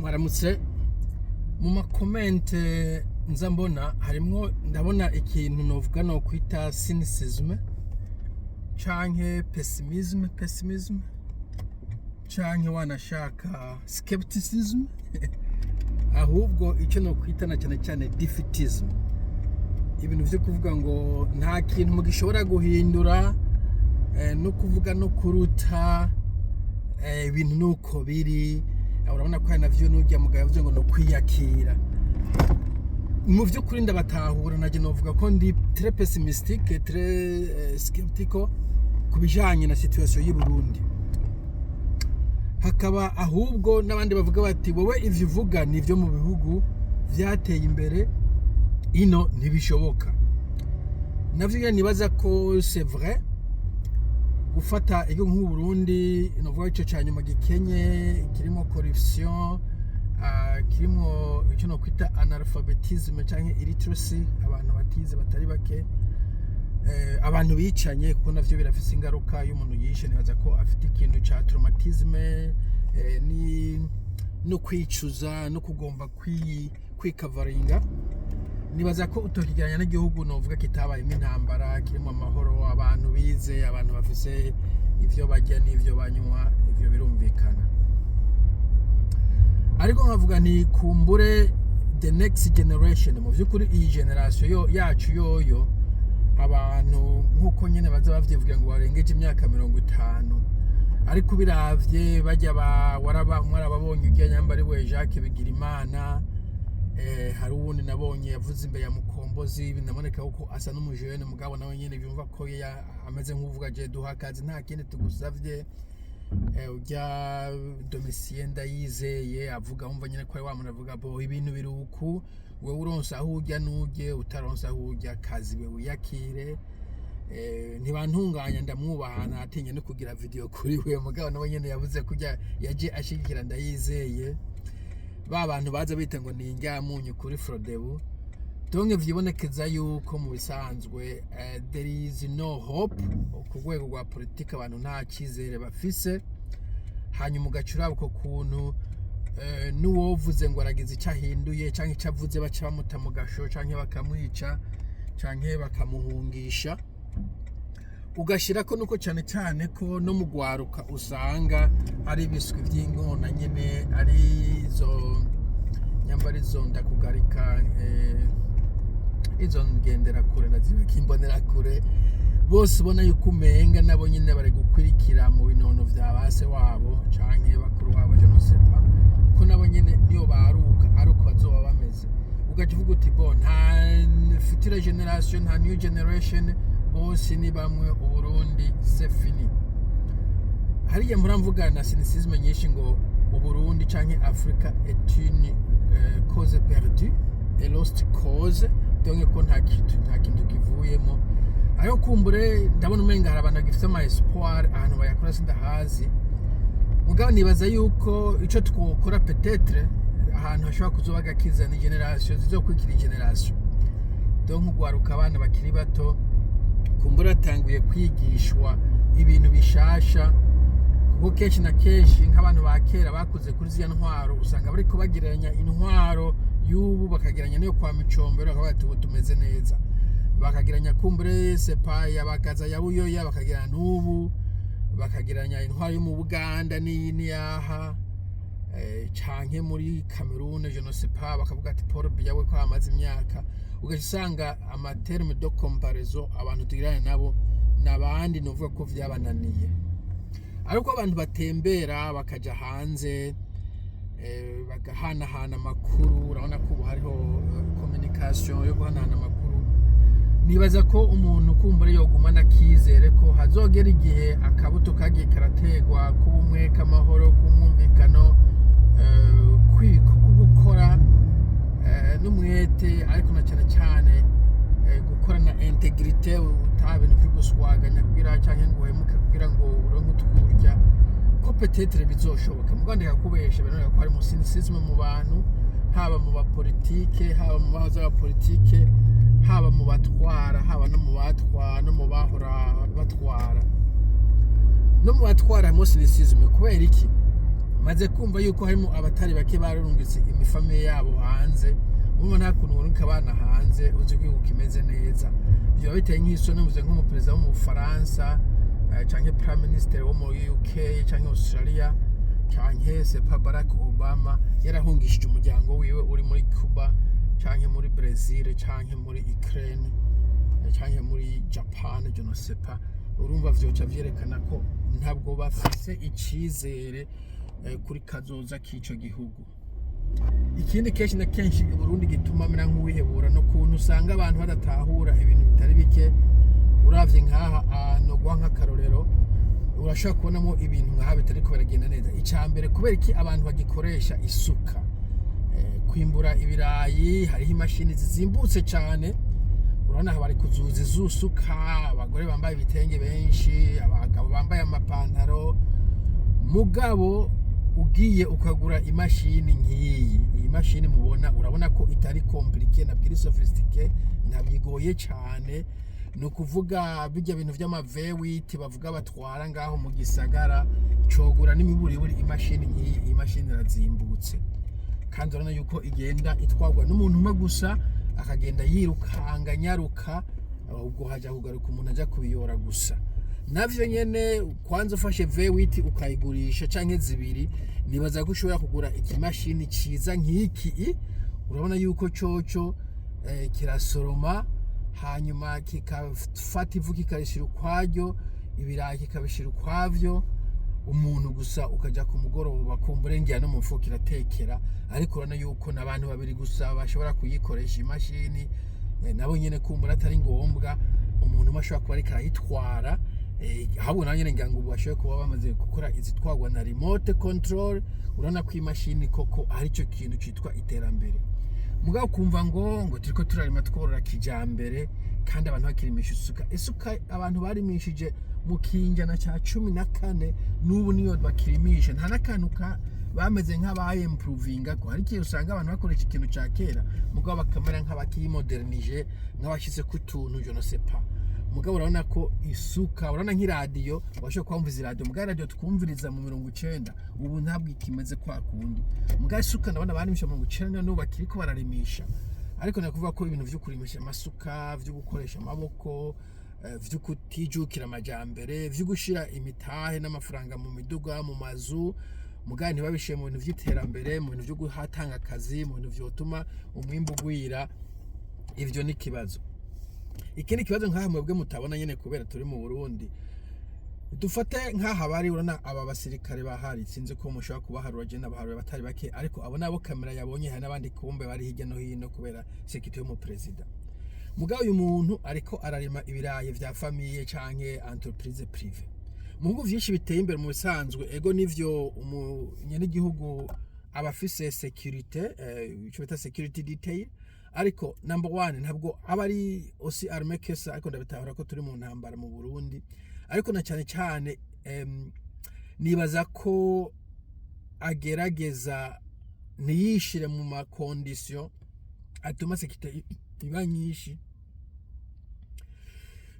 mwaramutse mu makomente nza mbona harimwo ndabona ikintu novuga no kwita cynicism canke pessimism canke wanashaka skepticism ahubwo icyo no kwita na cyane defeatism, ibintu vyo kuvuga ngo nta kintu mugishobora guhindura no kuvuga no kuruta ibintu nuko biri. Urabona ko navyo n'ujya mugabo yavuze ngo no kwiyakira. Mu vy'ukuri ndabatahura naje novuga ko ndi très pessimistique, très skeptical kubijanye na situation y'u Burundi. Hakaba ahubwo n'abandi bavuga bati wowe ivyo uvuga nivyo mu bihugu vyateye imbere ino ntibishoboka. Navyo nibaza ko c'est vrai, gufata igihugu nk'u Burundi novuga ico cyanyuma gikenye kirimo corruption, kirimo icyo no kwita analphabetism canke illiteracy, abantu batize batari bake, abantu bicanye kuko navyo birafise ingaruka y'umuntu yishe. Nibaza ko afite ikintu ca traumatisme, ni no kwicuza no kugomba kwikavaringa. Nibaza ko utokijyanya n'igihugu novuga kitabayemo intambara, kirimo amahoro, abantu bize, abantu bafise ivyo bajya n'ivyo banywa, ivyo birumvikana. Ariko nkavuga ni kumbure the next generation, mu vy'ukuri iyi generation yacu yoyo, abantu nkuko nyene baza bavyivugira ngo barengeje imyaka 50, ariko biravye bajya warababonye ujya nyambari we Jacques Bigirimana. Hari uwundi nabonye yavuze imbere ya Mukombozi, binaboneka ko asa n'umujene mugabo nawe nyene byumva ko ameze nk'uvuga je duhakaze nta kindi tugusavye. Ujya Domitien Ndayizeye avuga umva nyene ko ari wa muntu avuga bo ibintu biruku, wewe uronsa aho ujya nuje, utaronsa aho ujya kazi we uyakire. Ntibantunganya ndamwubahana atinye no kugira video kuri we mugabo nawe nyene yavuze kujya yaje ashigikira Ndayizeye. Ba bantu baza bita ngo ni injyamunyu kuri Frodebu. Donge vyibonekeza yuko mu bisanzwe there is no hope ku rwego rwa politika, abantu nta cyizere bafise. Hanyuma ugacura uko kuntu n'uwovuze ngo aragize icyo ahinduye canke icyo avuze baca bamuta mu gasho canke bakamwica canke bakamuhungisha. Ugashira ko nuko cyane ko no mugwaruka usanga ari ibiswi by'ingona nyene, ari zo nyambari zo ndakugarika, izo ngendera kure nazibakimbonera kure, bose ubona yuko umenga nabo nyene bari gukwirikira mu binono vya base wabo canke bakuru wabo, je no sais pas ko nabo nyene niyo baruka aruko bazoba bameze. Ugavuga uti bon nta future generation, nta new generation, bose ni bamwe. Uburundi c'est fini. Hariya muramvuga na cynicisme nyinshi ngo Uburundi canke Africa est une cause perdue, a lost cause, donc ko nta kintu kivuyemo. Ayo kumbure ndabona umenga hari abantu bagifite ama espoir, ahantu bayakora sindahazi. Mugabo nibaza yuko ico twokora peut-être ahantu hashobora kuzoba gakiza ni generation zizokwikira generation. Donc ugwaruka abana bakiri bato kumbura atanguye kwigishwa ibintu bishasha, kuko kenshi na kenshi nk'abantu ba kera bakuze kuri ziya ntwaro usanga bariko bagiranya intwaro y'ubu bakagiranya niyo kwa Micombero, bakaba bati tumeze neza, bakagiranya kumbure sepaya bakaza ya Buyoya, bakagirana n'ubu bakagiranya intwaro yo mu Buganda niyaha canke muri Cameroon, je ne sais pas, bakavuga ati Paul Biya we ko amaze imyaka. Ugasanga amaterme de comparaison abantu tugirana nabo nabandi novuga ko vyabananiye. Ariko abantu batembera bakaja hanze, bagahanahana amakuru, urabona ko hariho communication yo guhanahana amakuru. Nibaza ko umuntu kumbure yogumana kizere ko hazogera igihe akabuto kagiye karategwa kubumwe k'amahoro, kumwumvikano, gukora n'umwete, ariko na cyane gukora na integrite, utabintu byo guswaganya kugira canke ngo hemuke kugira ngo uronke utwurya, ko peut-être bizoshoboka. Mugande yakubesha bene ko hari mu cynicism mu bantu, haba mu bapolitike, haba mu bahoze ba politike, haba mu batwara, haba no mu batwara no mu bahora batwara no mu batwara mu cynicism. Kubera iki? maze kumva yuko harimo abatari bake bararungitse imifamiye yabo hanze. Urumva nta kuntu urunka abana hanze uzi igihugu kimeze neza, byo biteye nk'isoni muze nk'umuperezida wo mu Bufaransa canke prime minister wo mu UK canke Australia canke sepa Barack Obama yarahungishije umuryango wiwe uri muri Cuba canke muri Brazil canke muri Ukraine canke muri Japan, je ne sais pas. Urumva vyoca vyerekana ko ntabwo bafise icizere kuri kazoza k'ico gihugu. Ikindi kenshi na kenshi i Burundi gituma mera nk'uwihebura no kuntu usanga abantu badatahura ibintu bitari bike. Uravye nkaha no gwa nk'akarorero urashaka kubonamo ibintu nkaha bitari ko baragenda neza. Icambere kubera iki abantu bagikoresha isuka kwimbura ibirayi, hariho imashini zizimbutse cyane. Urabona bari kuzuza izusuka, abagore bambaye ibitenge benshi, abagabo bambaye amapantaro. Mugabo ugiye ukagura imashini nk'iyi, iyi mashini mubona urabona ko itari compliqué na bwiri sophistiqué, ntabyigoye cyane. No kuvuga bijya bintu vy'amavewiti bavuga batwara ngaho mu gisagara, cogura n'imiburiburi imashini nk'iyi. Iyi mashini irazimbutse kandi urabona yuko igenda itwagwa n'umuntu umwe gusa, akagenda yirukanga nyaruka, ubwo haja kugaruka umuntu aja kubiyora gusa. Navyo nyene kwanza ufashe vewiti ukayigurisha canke zibiri, nibaza ko ushobora kugura ikimashini ciza nk'iki. Urabona yuko coco kirasoroma, hanyuma kikafata ivu kikarishira ukwaryo, ibirayi kikabishira ukwavyo, umuntu gusa ukaja ku mugoroba kumburengera no mu mfuko kiratekera. Ariko urabona yuko n'abantu babiri gusa bashobora kuyikoresha imashini, nabo nyene kumbura atari ngombwa umuntu umwe ashobora kuba ariko arayitwara. Ahubwo nawe nyene ngira ngo bashoboye kuba bamaze gukora izitwagwa na remote control. Urabona ko imashini koko ari cyo kintu citwa iterambere. Mugabo kumva ngo turiko turarima tworora kijambere kandi abantu bakirimisha isuka abantu barimishije mu kinjana ca 14 n'ubu niyo bakirimisha, nta nakantu bameze nk'abaye improvinga ko. Hari igihe usanga abantu bakoresha ikintu ca kera mugabo bakamera nk'abakimodernije, nk'abashyize ku tuntu je ne sais pas. Mugabo urabona ko isuka, urabona nk'iradiyo washobora kumva iziradiyo, mugabo radio twumviriza mu 90 ubu ntabwo ikimeze kwa kundi. Mugabo isuka nabona barimisha mu 90 n'ubu bakiriko bararimisha. Ariko nakuvuga ko ibintu vyo kurimisha amasuka, vyo gukoresha amaboko, vyo kutijukira amajambere, vyo gushira imitahe n'amafaranga mu miduga mu mazu, mugabo ntibabishiye mu bintu vy'iterambere, mu bintu vyo guhatanga akazi, mu bintu vyotuma umwimbu ugwira. Ivyo ni kibazo. Ikindi kibazo nkaha mwebwe mutabona nyene kubera turi mu Burundi, dufate nkaha bari urana aba basirikare bahari, sinzi ko mushaka kubaharura je n'abaharura batari bake, ariko abo nabo kamera yabonye hari n'abandi kumbe bari hirya no hino kubera sekite yo mu president. Mugabo uyu muntu ariko ararima ibirayi vya famille canke entreprise privé. Mu bihugu vyinshi biteye imbere mu bisanzwe, ego nivyo umunyene igihugu abafise security, ico bita security detail, ariko number 1 ntabwo abari osi arme kesa, ariko ndabitahura ko turi mu ntambara mu Burundi. Ariko na cyane cyane nibaza ko agerageza niyishire mu makondisyon atuma sekite iba nyinshi,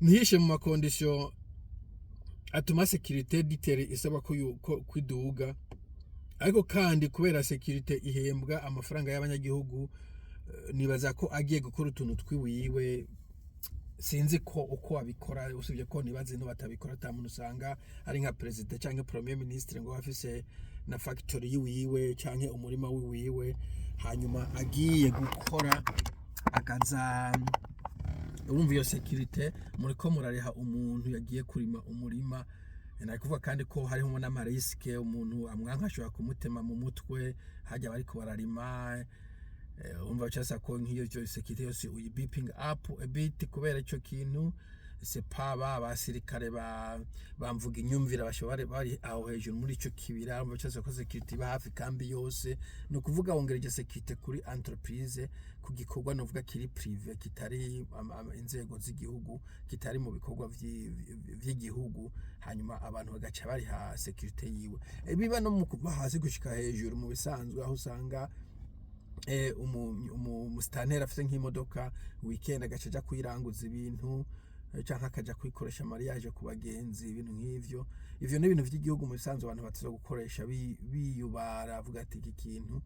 niyishe mu makondisyon atuma security ditere isaba ko kwiduga. Ariko kandi kubera security ihembwa amafaranga y'abanyagihugu, nibaza ko agiye gukora utuntu twiwiwe. Sinzi ko uko abikora, usibye ko nibaze no batabikora tamuntu usanga ari nka president canke premier ministre ngo afise na factory yiwiwe canke umurima wiwiwe, hanyuma agiye gukora akaza. Urumva iyo security muriko murareha umuntu yagiye kurima umurima, nakuvuga kandi ko hariho n'amariske, umuntu amwanka ashobora kumutema mu mutwe hajya bari ko bararima. Umva cyasa ko nk'iyo security yose uyi beeping up a bit kubera ico kintu. C'est pas abasirikare bamvuga inyumvira bashobora bari aho hejuru muri ico kibira. Umva cyasa ko security ba hafi kambi yose, no kuvuga wongereje security kuri entreprise ku gikorwa novuga kiri privé, kitari inzego z'igihugu, kitari mu bikorwa vy'igihugu, hanyuma abantu bagaca bari ha security yiwe. Biba no mu kuva hasi gushika hejuru mu bisanzwe, aho usanga umustantera afite nk'imodoka weekend agacaja kuyiranguza ibintu, canke akaja kwikoresha mariage ku bagenzi, ibintu nk'ivyo. Ivyo ni ibintu vy'igihugu mu bisanzwe abantu bataza gukoresha biyubara avuga ati iki kintu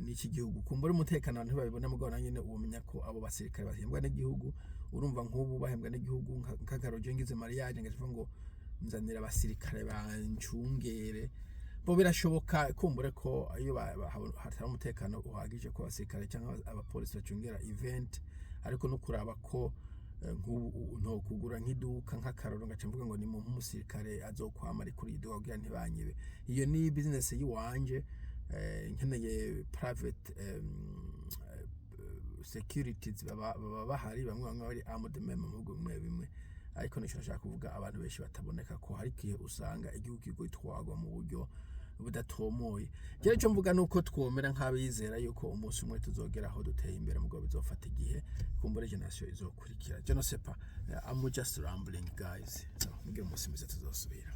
n'iki gihugu. Kumbura umutekano abantu babibona mugabo nanyene ubumenya ko abo basirikare bahembwa n'igihugu. Urumva nk'ubu bahembwa n'igihugu nk'akarojo ngize mariage ngavuga ngo nzanira abasirikare bancungere, bo birashoboka kumbure ko iyo hatari umutekano uhagije ko abasirikare cyangwa abapolisi bacungera event, ariko no kuraba ko nk'ubu nto kugura nk'iduka nk'akaroro ngaca mvuga ngo ni mu umusirikare azokwama ari kuri iduka kugira ntibanyibe. Iyo ni business yiwanje, nkeneye private securities baba bahari, bamwe bari armed member mu bihugu bimwe, ariko nico nashaka kuvuga abantu benshi bataboneka ko hari kihe usanga igihugu gitwagwa mu buryo budatomoye. Cyari cyo mvuga nuko twomera nk'abizera yuko umunsi umwe tuzogera aho duteye imbere, mugabo bizofata igihe, kumbure generation izokurikira. Je ne sais pas, I'm just rambling guys. So mugire umunsi mwiza, tuzosubira.